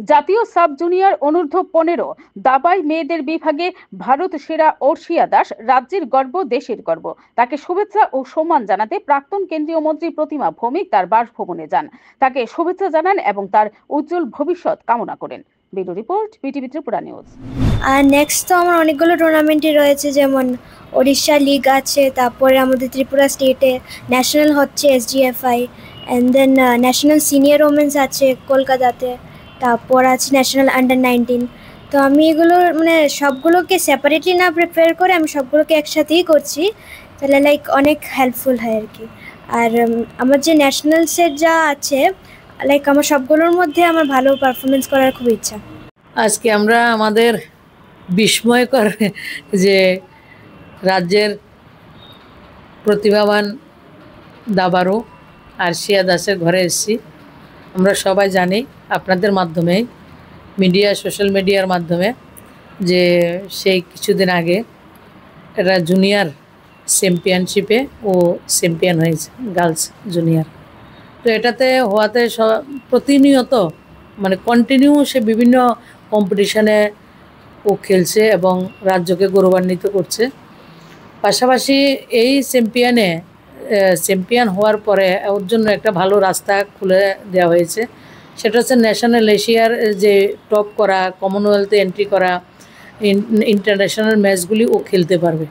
জাতীয় sub junior অনূর্ধ্ব 15 দাবায় মেয়েদের বিভাগে ভারত সেরা অর্ষিয়া দাস রাজ্যের গর্ব, দেশের গর্ব। তাকে শুভেচ্ছা ও সম্মান জানাতে প্রাক্তন কেন্দ্রীয় মন্ত্রী প্রতিমা ভৌমিক তার বাসভবনে যান। তাকে শুভেচ্ছা জানান এবং তার উজ্জ্বল ভবিষ্যৎ কামনা করেন। Bureau report, BTV Tripura news. আর নেক্সট তো আমার অনেকগুলো টুর্নামেন্টই রয়েছে, যেমন ওড়িশা লিগ আছে, তারপরে আমাদের ত্রিপুরা স্টেটে ন্যাশনাল হচ্ছে SGFI, and then national senior women's আছে কলকাতাতে, তারপর আছে ন্যাশনাল আন্ডার 19। তো আমি এগুলো মানে সবগুলোকে সেপারেটলি না প্রিপেয়ার করে আমি সবগুলোকে একসাথেই করছি, তাহলে লাইক অনেক হেল্পফুল হয় আর কি। আর আমার যে ন্যাশনালসের যা আছে, লাইক আমার সবগুলোর মধ্যে আমার ভালো পারফরমেন্স করার খুব ইচ্ছা। আজকে আমরা আমাদের বিস্ময়কর যে রাজ্যের প্রতিভাবান দাবাড়ু আরশিয়া দাসের ঘরে এসেছি। আমরা সবাই জানি আপনাদের মাধ্যমে, মিডিয়া, সোশ্যাল মিডিয়ার মাধ্যমে, যে সেই কিছুদিন আগে এরা জুনিয়র চ্যাম্পিয়নশিপে ও চ্যাম্পিয়ন হয়েছে, গার্লস জুনিয়র। তো এটাতে হওয়াতে প্রতিনিয়ত মানে কন্টিনিউ সে বিভিন্ন কম্পিটিশানে ও খেলছে এবং রাজ্যকে গৌরবান্বিত করছে। পাশাপাশি এই চ্যাম্পিয়ন হওয়ার পরে ওর জন্য একটা ভালো রাস্তা খুলে দেওয়া হয়েছে। সেটা হচ্ছে ন্যাশনাল এশিয়ার যে টপ করা, কমনওয়েলথে এন্ট্রি করা, ইন্টারন্যাশনাল ম্যাচগুলি ও খেলতে পারবে।